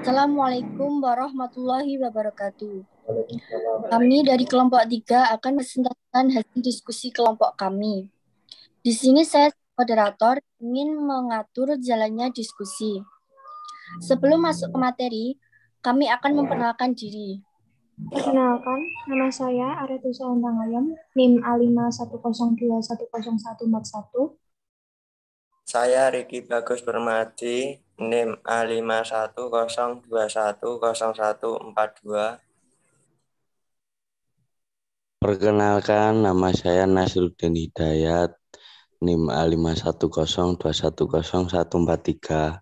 Assalamualaikum warahmatullahi wabarakatuh. Kami dari kelompok 3 akan presentasikan hasil diskusi kelompok kami. Di sini saya moderator ingin mengatur jalannya diskusi. Sebelum masuk ke materi, kami akan memperkenalkan diri. Perkenalkan, nama saya Aretusa Undangayam, NIM A51021014141. Saya Riki Bagus Permadi, NIM A51021010142. Perkenalkan, nama saya Nasruddin Hidayat, NIM A51021014143.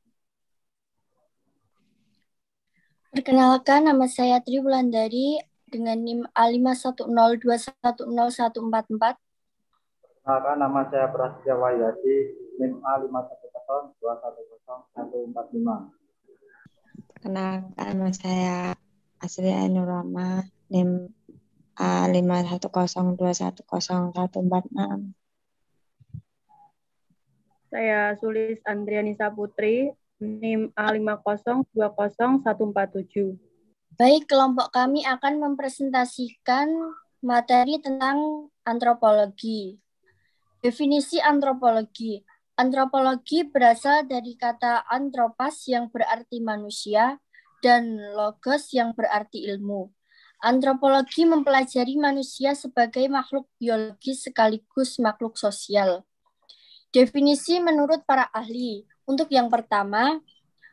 Perkenalkan, nama saya Tri Wulandari dengan NIM A510210144. Perkenalkan, nama saya Prasetya Wahyadi, NIM A510210145. Perkenalkan, nama saya Asri Ainur Rahma, NIM A510210146. Saya Sulis Andrianisa Putri, NIM A5020147. Baik, kelompok kami akan mempresentasikan materi tentang antropologi. Definisi antropologi. Antropologi berasal dari kata antropas yang berarti manusia dan logos yang berarti ilmu. Antropologi mempelajari manusia sebagai makhluk biologis sekaligus makhluk sosial. Definisi menurut para ahli. Untuk yang pertama,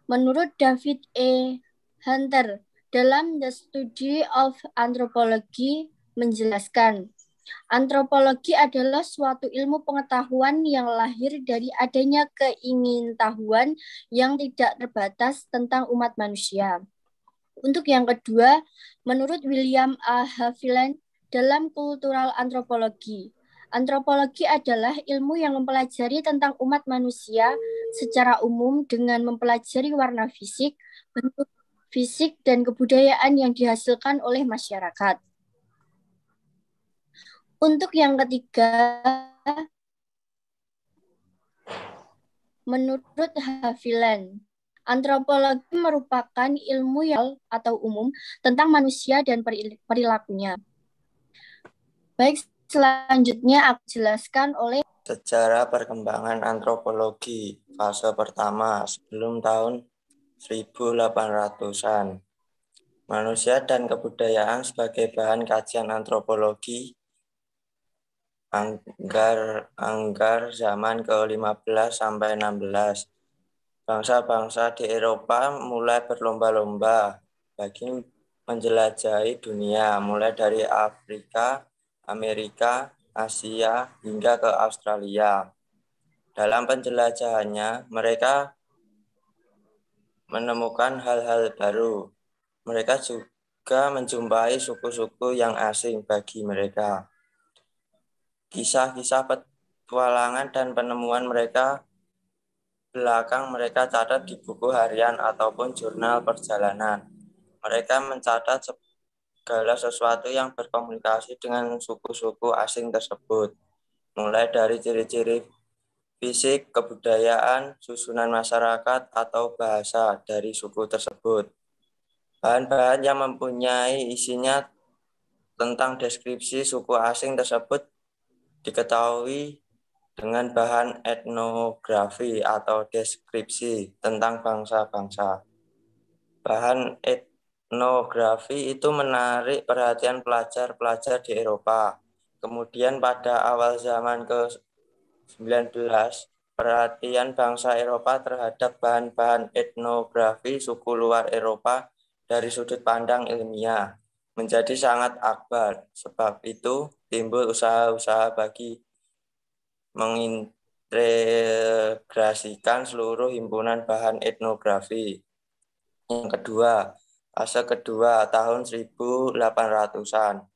menurut David E. Hunter dalam The Study of Anthropology menjelaskan, antropologi adalah suatu ilmu pengetahuan yang lahir dari adanya keingintahuan yang tidak terbatas tentang umat manusia. Untuk yang kedua, menurut William A. Haviland dalam Cultural Anthropology, antropologi adalah ilmu yang mempelajari tentang umat manusia secara umum dengan mempelajari warna fisik, bentuk fisik, dan kebudayaan yang dihasilkan oleh masyarakat. Untuk yang ketiga, menurut Haviland, antropologi merupakan ilmu yang atau umum tentang manusia dan perilakunya. Baik, selanjutnya aku jelaskan oleh Sejarah perkembangan antropologi, fase pertama sebelum tahun 1800-an. Manusia dan kebudayaan sebagai bahan kajian antropologi anggar zaman ke-15 sampai 16. Bangsa-bangsa di Eropa mulai berlomba-lomba bagi menjelajahi dunia, mulai dari Afrika, Amerika, Asia, hingga ke Australia. Dalam penjelajahannya, mereka menemukan hal-hal baru. Mereka juga menjumpai suku-suku yang asing bagi mereka. Kisah-kisah petualangan dan penemuan mereka belakang mereka catat di buku harian ataupun jurnal perjalanan. Mereka mencatat segala sesuatu yang berkomunikasi dengan suku-suku asing tersebut, mulai dari ciri-ciri fisik, kebudayaan, susunan masyarakat, atau bahasa dari suku tersebut. Bahan-bahan yang mempunyai isinya tentang deskripsi suku asing tersebut diketahui dengan bahan etnografi atau deskripsi tentang bangsa-bangsa. Bahan etnografi itu menarik perhatian pelajar-pelajar di Eropa. Kemudian pada awal zaman ke-19, perhatian bangsa Eropa terhadap bahan-bahan etnografi suku luar Eropa dari sudut pandang ilmiah menjadi sangat akbar. Sebab itu timbul usaha-usaha bagi mengintegrasikan seluruh himpunan bahan etnografi. Yang kedua, fase kedua tahun 1800-an.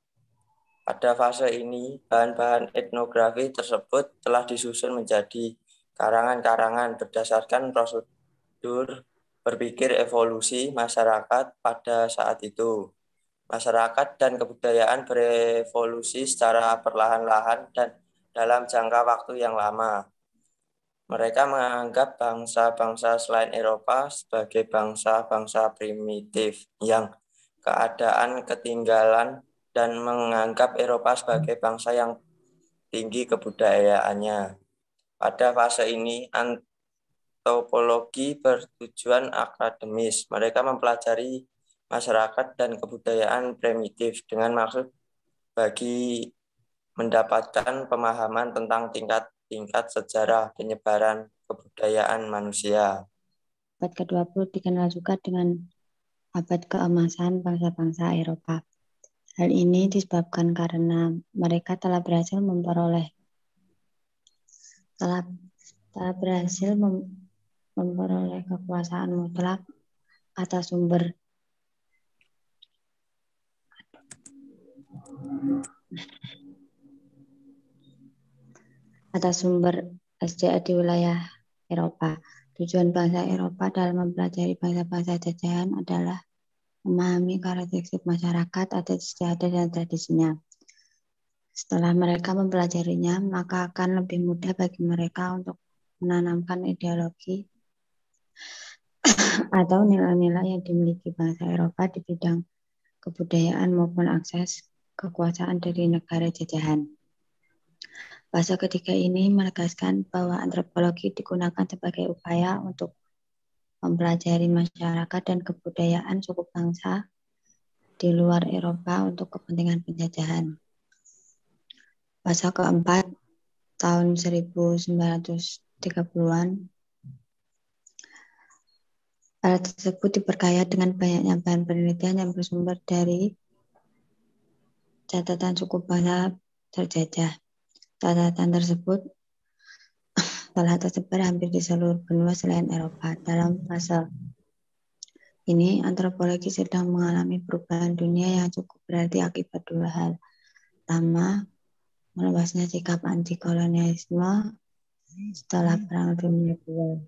Pada fase ini, bahan-bahan etnografi tersebut telah disusun menjadi karangan-karangan berdasarkan prosedur berpikir evolusi masyarakat pada saat itu. Masyarakat dan kebudayaan berevolusi secara perlahan-lahan dan dalam jangka waktu yang lama. Mereka menganggap bangsa-bangsa selain Eropa sebagai bangsa-bangsa primitif yang keadaan ketinggalan dan menganggap Eropa sebagai bangsa yang tinggi kebudayaannya. Pada fase ini, antropologi bertujuan akademis. Mereka mempelajari masyarakat dan kebudayaan primitif dengan maksud bagi mendapatkan pemahaman tentang tingkat sejarah penyebaran kebudayaan manusia. Abad ke-20 dikenal juga dengan abad keemasan bangsa-bangsa Eropa. Hal ini disebabkan karena mereka telah berhasil memperoleh kekuasaan mutlak atas sumber SDA di wilayah Eropa. Tujuan bangsa Eropa dalam mempelajari bangsa-bangsa jajahan adalah memahami karakteristik masyarakat, adat istiadat, dan tradisinya. Setelah mereka mempelajarinya, maka akan lebih mudah bagi mereka untuk menanamkan ideologi atau nilai-nilai yang dimiliki bangsa Eropa di bidang kebudayaan maupun akses kekuasaan dari negara jajahan. Fase ketiga ini menegaskan bahwa antropologi digunakan sebagai upaya untuk mempelajari masyarakat dan kebudayaan suku bangsa di luar Eropa untuk kepentingan penjajahan. Fase keempat, tahun 1930-an, hal tersebut diperkaya dengan banyaknya bahan penelitian yang bersumber dari catatan suku bangsa terjajah. Catatan tersebut telah tersebar hampir di seluruh benua selain Eropa. Dalam fase ini, antropologi sedang mengalami perubahan dunia yang cukup berarti akibat dua hal. Pertama, meluasnya sikap anti-kolonialisme setelah Perang Dunia II.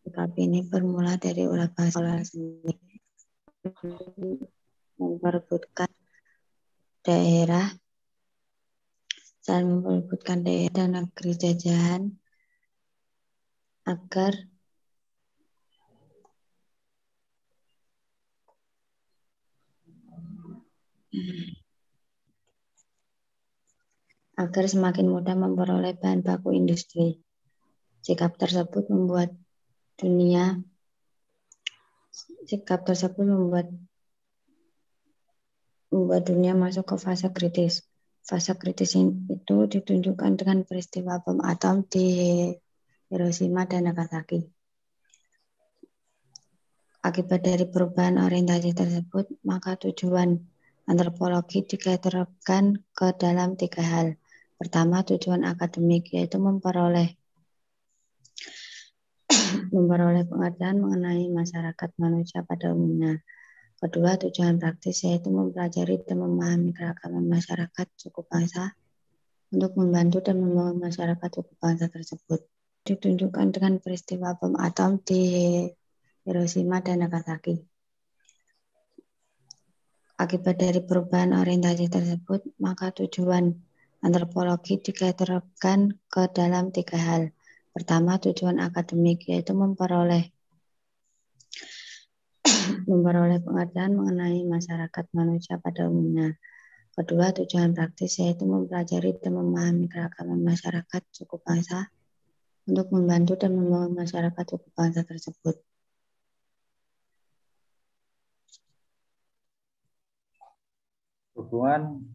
Sikap ini bermula dari ulah bangsa sendiri memperebutkan daerah dan negeri jajahan agar semakin mudah memperoleh bahan baku industri. Sikap tersebut membuat dunia masuk ke fase kritis. Fase kritis itu ditunjukkan dengan peristiwa bom atom di Hiroshima dan Nagasaki. Akibat dari perubahan orientasi tersebut, maka tujuan antropologi diterapkan ke dalam tiga hal. Pertama, tujuan akademik, yaitu memperoleh pengertian mengenai masyarakat manusia pada umumnya. Kedua, tujuan praktis, yaitu mempelajari dan memahami keragaman masyarakat suku bangsa untuk membantu dan membangun masyarakat suku bangsa tersebut. Ditunjukkan dengan peristiwa bom atom di Hiroshima dan Nagasaki. Akibat dari perubahan orientasi tersebut, maka tujuan antropologi diterapkan ke dalam tiga hal. Pertama, tujuan akademik, yaitu memperoleh pengertian mengenai masyarakat manusia pada umumnya. Kedua, tujuan praktis, yaitu mempelajari dan memahami keragaman masyarakat suku bangsa untuk membantu dan membangun masyarakat suku bangsa tersebut. Hubungan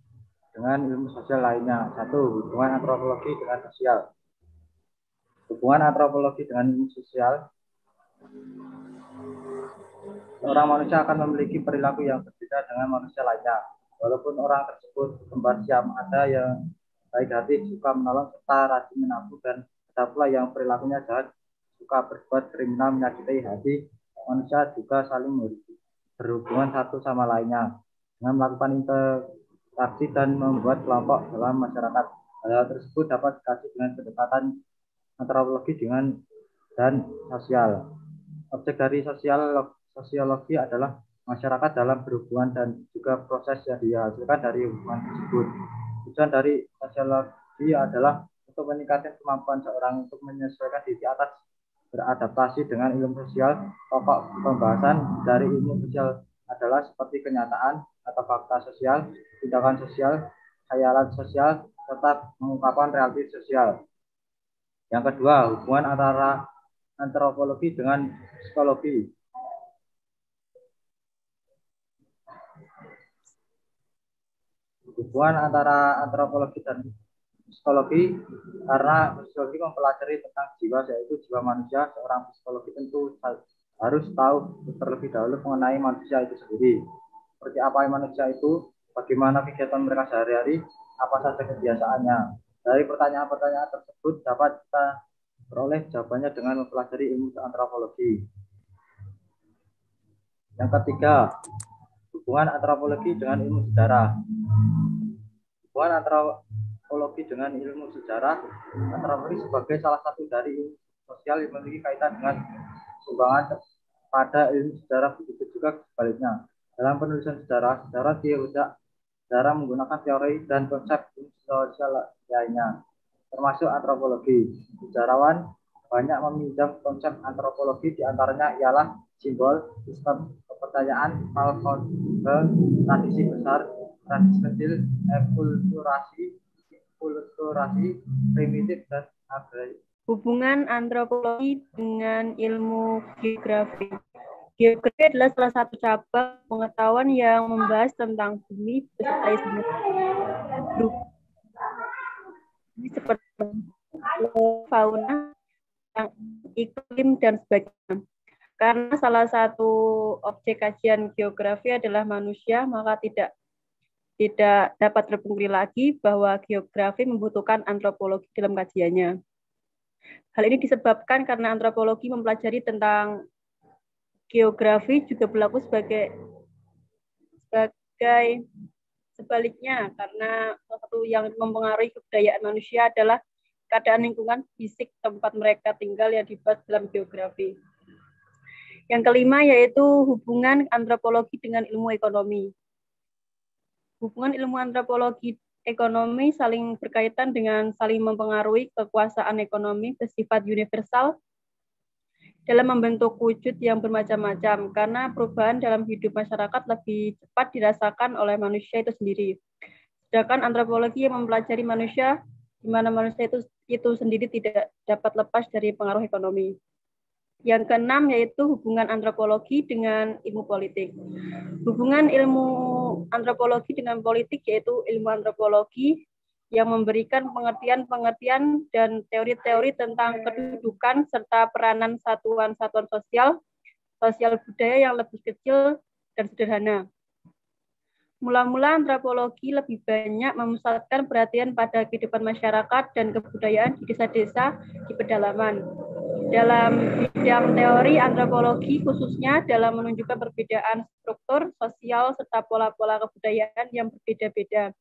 dengan ilmu sosial lainnya. 1. Hubungan antropologi dengan sosial. Hubungan antropologi dengan ilmu sosial. Seorang manusia akan memiliki perilaku yang berbeda dengan manusia lainnya. Walaupun orang tersebut kembar siam, ada yang baik hati, suka menolong, serta rajin menabung, dan ada pula yang perilakunya jahat, suka berbuat kriminal, menyakiti hati manusia, juga saling berhubungan satu sama lainnya dengan melakukan interaksi dan membuat kelompok dalam masyarakat. Hal tersebut dapat dikasih dengan kedekatan antropologi dan sosial. Objek dari sosiologi adalah masyarakat dalam berhubungan dan juga proses yang dihasilkan dari hubungan tersebut. Tujuan dari sosiologi adalah untuk untuk meningkatkan kemampuan seorang untuk menyesuaikan diri atas beradaptasi dengan ilmu sosial. Pokok pembahasan dari ilmu sosial adalah seperti kenyataan atau fakta sosial, tindakan sosial, khayalan sosial, serta pengungkapan realitas sosial. Yang kedua, hubungan antara antropologi dengan psikologi. Hubungan antara antropologi dan psikologi, karena psikologi mempelajari tentang jiwa, yaitu jiwa manusia. Seorang psikologi tentu harus tahu terlebih dahulu mengenai manusia itu sendiri. Seperti apa manusia itu, bagaimana kegiatan mereka sehari-hari, apa saja kebiasaannya. Dari pertanyaan-pertanyaan tersebut dapat kita peroleh jawabannya dengan mempelajari ilmu antropologi. Yang ketiga, hubungan antropologi dengan ilmu sejarah. Hubungan antropologi dengan ilmu sejarah, antropologi sebagai salah satu dari ilmu sosial yang memiliki kaitan dengan sumbangan pada ilmu sejarah, begitu juga sebaliknya. Dalam penulisan sejarah sejarah menggunakan teori dan konsep ilmu sosial lainnya, termasuk antropologi. Sejarawan banyak meminjam konsep antropologi, diantaranya ialah simbol, sistem kepercayaan, tradisi besar, tradisi kecil, kulturasi, primitif, dan agraris. Hubungan antropologi dengan ilmu geografi. Geografi adalah salah satu cabang pengetahuan yang membahas tentang bumi beserta isinya. Seperti fauna, iklim, dan sebagainya. Karena salah satu objek kajian geografi adalah manusia, maka tidak dapat terpungkiri lagi bahwa geografi membutuhkan antropologi dalam kajiannya. Hal ini disebabkan karena antropologi mempelajari tentang geografi juga berlaku sebagai sebaliknya, karena salah satu yang mempengaruhi kebudayaan manusia adalah keadaan lingkungan fisik tempat mereka tinggal yang dibahas dalam geografi. Yang kelima yaitu hubungan antropologi dengan ilmu ekonomi. Hubungan ilmu antropologi ekonomi saling berkaitan dengan saling mempengaruhi kekuasaan ekonomi bersifat universal dalam membentuk wujud yang bermacam-macam, karena perubahan dalam hidup masyarakat lebih cepat dirasakan oleh manusia itu sendiri. Sedangkan antropologi yang mempelajari manusia, di mana manusia itu sendiri tidak dapat lepas dari pengaruh ekonomi. Yang keenam yaitu hubungan antropologi dengan ilmu politik. Hubungan ilmu antropologi dengan politik yaitu ilmu antropologi yang memberikan pengertian-pengertian dan teori-teori tentang kedudukan serta peranan satuan-satuan sosial budaya yang lebih kecil dan sederhana. Mula-mula antropologi lebih banyak memusatkan perhatian pada kehidupan masyarakat dan kebudayaan di desa-desa di pedalaman. Dalam bidang teori antropologi khususnya dalam menunjukkan perbedaan struktur sosial serta pola-pola kebudayaan yang berbeda-beda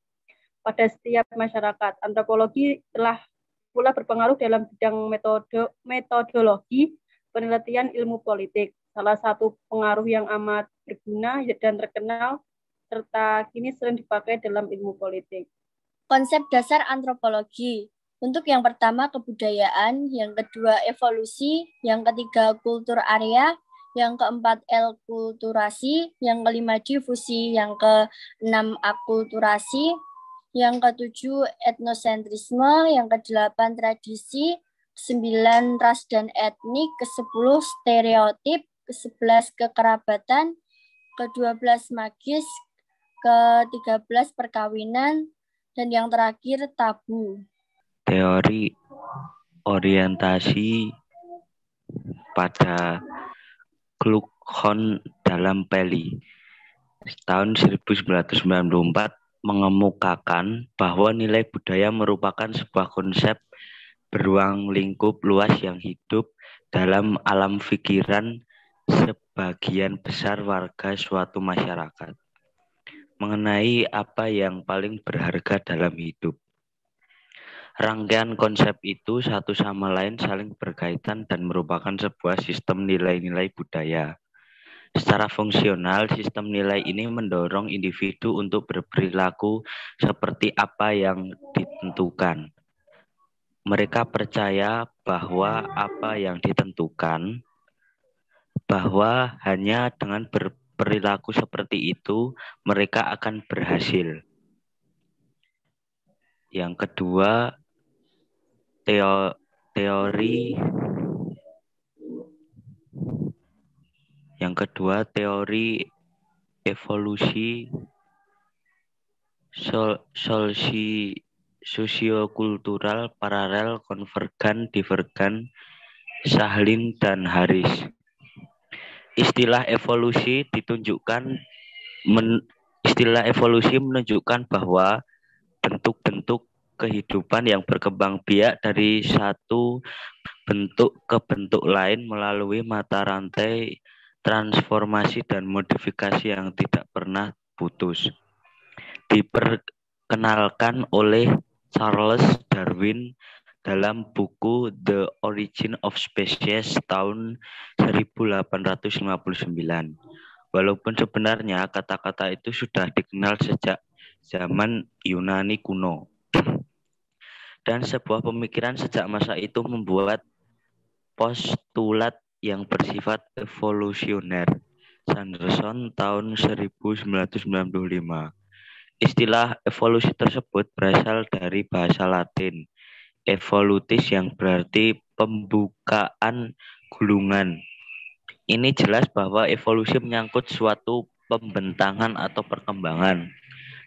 pada setiap masyarakat. Antropologi telah pula berpengaruh dalam bidang metodologi penelitian ilmu politik. Salah satu pengaruh yang amat berguna dan terkenal serta kini sering dipakai dalam ilmu politik. Konsep dasar antropologi. Untuk yang pertama kebudayaan, yang kedua evolusi, yang ketiga kultur area, yang keempat elkulturasi, yang kelima difusi, yang keenam akulturasi, yang ketujuh etnosentrisme, yang kedelapan tradisi, ke-9 ras dan etnik, ke-10 stereotip, ke-11 kekerabatan, ke-12 magis, ke-13 perkawinan, dan yang terakhir tabu. Teori orientasi pada Kluckhohn dalam Peli tahun 1994 mengemukakan bahwa nilai budaya merupakan sebuah konsep beruang lingkup luas yang hidup dalam alam pikiran sebagian besar warga suatu masyarakat mengenai apa yang paling berharga dalam hidup. Rangkaian konsep itu satu sama lain saling berkaitan dan merupakan sebuah sistem nilai-nilai budaya. Secara fungsional, sistem nilai ini mendorong individu untuk berperilaku seperti apa yang ditentukan, Mereka percaya bahwa apa yang ditentukan, bahwa hanya dengan berperilaku seperti itu mereka akan berhasil. Yang kedua, teori evolusi sosiokultural paralel, konvergen, divergen, Sahlin dan Harris. Istilah evolusi menunjukkan bahwa bentuk-bentuk kehidupan yang berkembang biak dari satu bentuk ke bentuk lain melalui mata rantai transformasi dan modifikasi yang tidak pernah putus. Diperkenalkan oleh Charles Darwin dalam buku The Origin of Species tahun 1859. Walaupun sebenarnya kata-kata itu sudah dikenal sejak zaman Yunani kuno. Dan sebuah pemikiran sejak masa itu membuat postulat yang bersifat evolusioner. Sanderson tahun 1995. Istilah evolusi tersebut berasal dari bahasa Latin, evolutis yang berarti pembukaan gulungan. Ini jelas bahwa evolusi menyangkut suatu pembentangan atau perkembangan.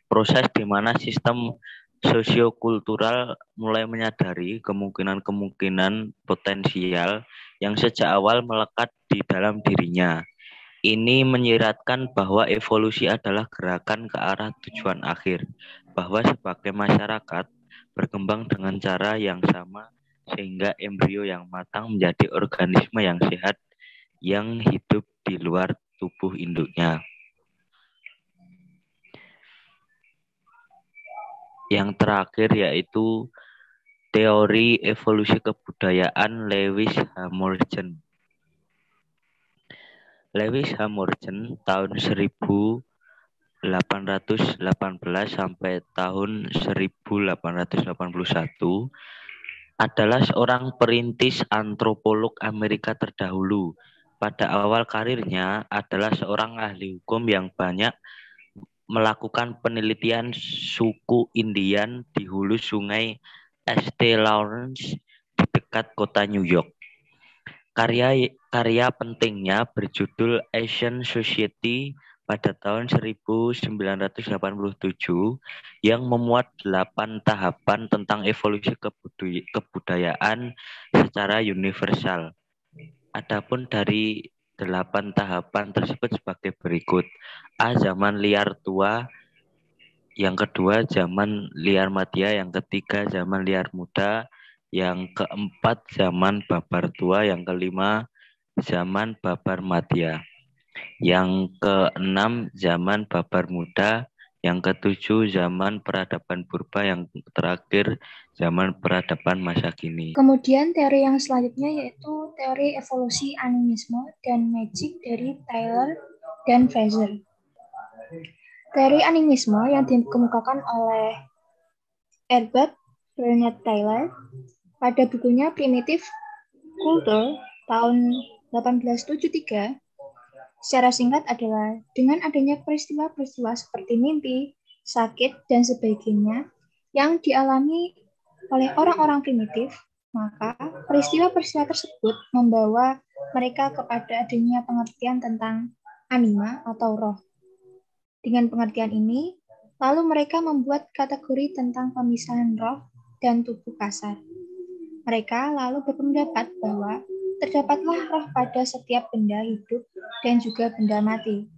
Proses di mana sistem sosiokultural mulai menyadari kemungkinan-kemungkinan potensial yang sejak awal melekat di dalam dirinya. Ini menyiratkan bahwa evolusi adalah gerakan ke arah tujuan akhir, bahwa sebagai masyarakat berkembang dengan cara yang sama sehingga embrio yang matang menjadi organisme yang sehat yang hidup di luar tubuh induknya. Yang terakhir yaitu teori evolusi kebudayaan Lewis Hamilton. Lewis Hamilton tahun 1818 sampai tahun 1881 adalah seorang perintis antropolog Amerika terdahulu. Pada awal karirnya adalah seorang ahli hukum yang banyak melakukan penelitian suku Indian di hulu sungai St. Lawrence di dekat kota New York. Karya pentingnya berjudul Asian Society pada tahun 1987 yang memuat 8 tahapan tentang evolusi kebudayaan secara universal. Adapun dari 8 tahapan tersebut sebagai berikut. A. Zaman liar tua. Yang kedua, zaman liar madya. Yang ketiga, zaman liar muda. Yang keempat, zaman babar tua. Yang kelima, zaman babar madya. Yang keenam, zaman babar muda. Yang ketujuh, zaman peradaban purba. Yang terakhir, zaman peradaban masa kini. Kemudian teori yang selanjutnya yaitu teori evolusi animisme dan magic dari Taylor dan Fraser. Teori animisme yang dikemukakan oleh Herbert Bernard Taylor pada bukunya Primitive Culture tahun 1873 secara singkat adalah dengan adanya peristiwa-peristiwa seperti mimpi, sakit, dan sebagainya yang dialami oleh orang-orang primitif, maka peristiwa-peristiwa tersebut membawa mereka kepada adanya pengertian tentang anima atau roh. Dengan pengertian ini, lalu mereka membuat kategori tentang pemisahan roh dan tubuh kasar. Mereka lalu berpendapat bahwa terdapatlah roh pada setiap benda hidup dan juga benda mati.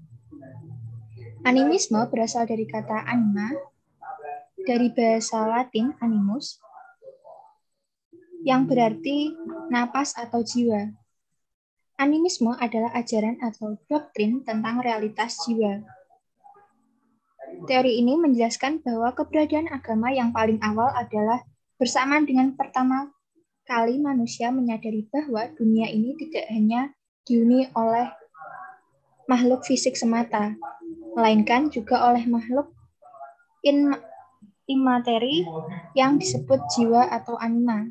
Animisme berasal dari kata anima, dari bahasa Latin animus, yang berarti napas atau jiwa. Animisme adalah ajaran atau doktrin tentang realitas jiwa. Teori ini menjelaskan bahwa keberadaan agama yang paling awal adalah bersamaan dengan pertama kali manusia menyadari bahwa dunia ini tidak hanya dihuni oleh makhluk fisik semata, melainkan juga oleh makhluk imateri yang disebut jiwa atau anima.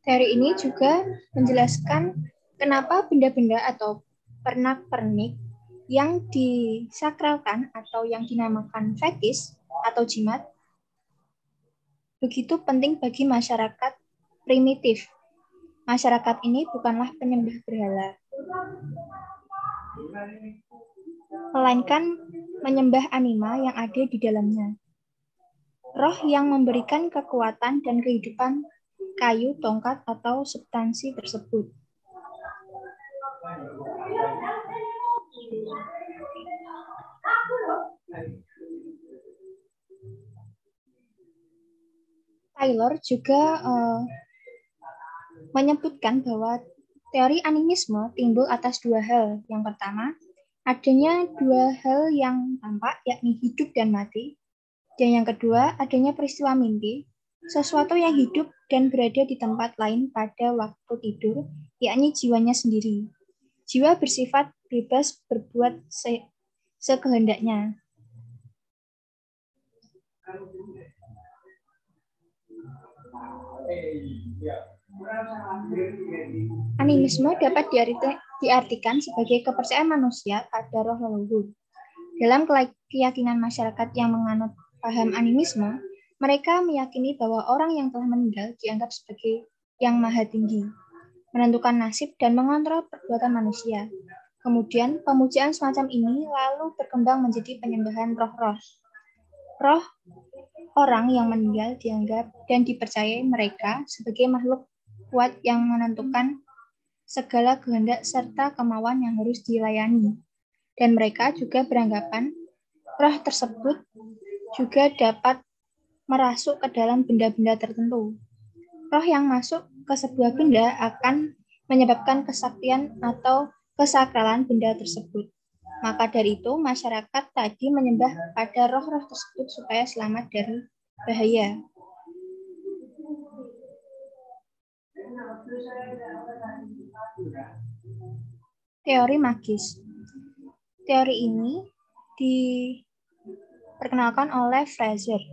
Teori ini juga menjelaskan kenapa benda-benda atau pernak-pernik yang disakralkan atau yang dinamakan fetish atau jimat begitu penting bagi masyarakat primitif. Masyarakat ini bukanlah penyembah berhala, melainkan menyembah anima yang ada di dalamnya. Roh yang memberikan kekuatan dan kehidupan kayu, tongkat, atau substansi tersebut. Taylor juga menyebutkan bahwa teori animisme timbul atas dua hal. Yang pertama, adanya dua hal yang tampak, yakni hidup dan mati. Dan yang kedua, adanya peristiwa mimpi, sesuatu yang hidup dan berada di tempat lain pada waktu tidur, yakni jiwanya sendiri. Jiwa bersifat bebas berbuat sekehendaknya. Animisme dapat diartikan sebagai kepercayaan manusia pada roh leluhur. Dalam keyakinan masyarakat yang menganut paham animisme, mereka meyakini bahwa orang yang telah meninggal dianggap sebagai yang maha tinggi, menentukan nasib dan mengontrol perbuatan manusia. Kemudian, pemujaan semacam ini lalu berkembang menjadi penyembahan roh-roh. Roh orang yang meninggal dianggap dan dipercayai mereka sebagai makhluk kuat yang menentukan segala kehendak serta kemauan yang harus dilayani. Dan mereka juga beranggapan roh tersebut juga dapat merasuk ke dalam benda-benda tertentu. Roh yang masuk ke sebuah benda akan menyebabkan kesaktian atau kesakralan benda tersebut. Maka dari itu, masyarakat tadi menyembah pada roh-roh tersebut supaya selamat dari bahaya. Teori magis. Teori ini diperkenalkan oleh Fraser.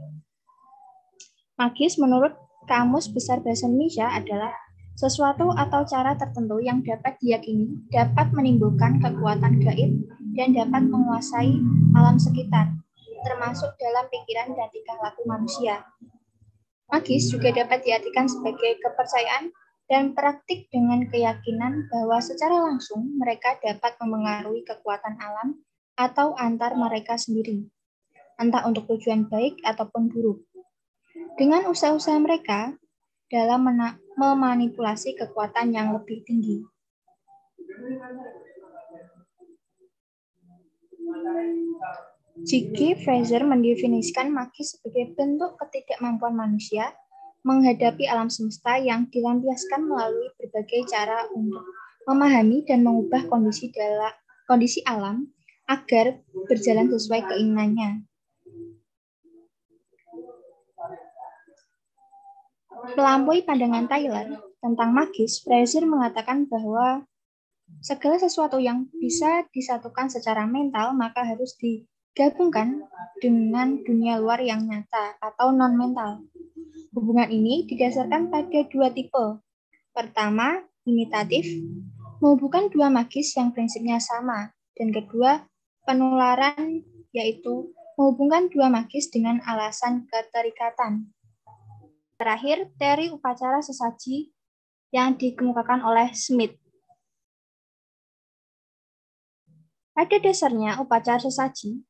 Magis menurut Kamus Besar Bahasa Indonesia adalah sesuatu atau cara tertentu yang dapat diyakini dapat menimbulkan kekuatan gaib dan dapat menguasai alam sekitar, termasuk dalam pikiran dan tingkah laku manusia. Magis juga dapat diartikan sebagai kepercayaan dan praktik dengan keyakinan bahwa secara langsung mereka dapat memengaruhi kekuatan alam atau antar mereka sendiri, entah untuk tujuan baik ataupun buruk. Dengan usaha-usaha mereka dalam memanipulasi kekuatan yang lebih tinggi. J.G. Fraser mendefinisikan magis sebagai bentuk ketidakmampuan manusia menghadapi alam semesta yang dilampiaskan melalui berbagai cara untuk memahami dan mengubah kondisi alam agar berjalan sesuai keinginannya. Melampaui pandangan Taylor tentang magis, Fraser mengatakan bahwa segala sesuatu yang bisa disatukan secara mental maka harus digabungkan dengan dunia luar yang nyata atau non-mental. Hubungan ini didasarkan pada dua tipe. Pertama, imitatif, menghubungkan dua magis yang prinsipnya sama. Dan kedua, penularan, yaitu menghubungkan dua magis dengan alasan keterikatan. Terakhir, teori upacara sesaji yang dikemukakan oleh Smith. Pada dasarnya, upacara sesaji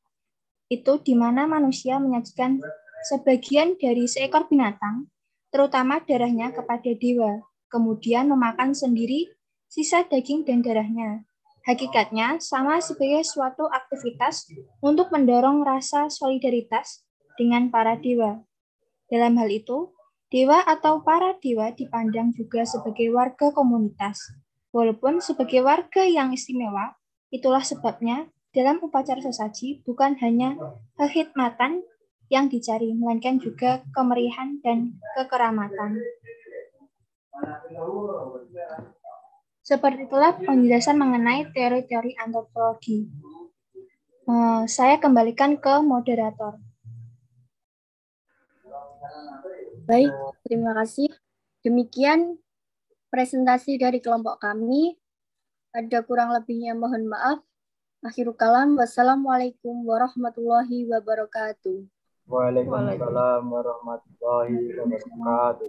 itu di mana manusia menyajikan sebagian dari seekor binatang, terutama darahnya kepada dewa, kemudian memakan sendiri sisa daging dan darahnya. Hakikatnya sama sebagai suatu aktivitas untuk mendorong rasa solidaritas dengan para dewa. Dalam hal itu, dewa atau para dewa dipandang juga sebagai warga komunitas. Walaupun sebagai warga yang istimewa, itulah sebabnya dalam upacara sesaji bukan hanya kehikmatan yang dicari, melainkan juga kemeriahan dan kekeramatan. Seperti itulah penjelasan mengenai teori-teori antropologi. Saya kembalikan ke moderator. Baik, terima kasih. Demikian presentasi dari kelompok kami. Ada kurang lebihnya mohon maaf. Akhirul kalam, wassalamualaikum warahmatullahi wabarakatuh. Waalaikumsalam warahmatullahi wabarakatuh.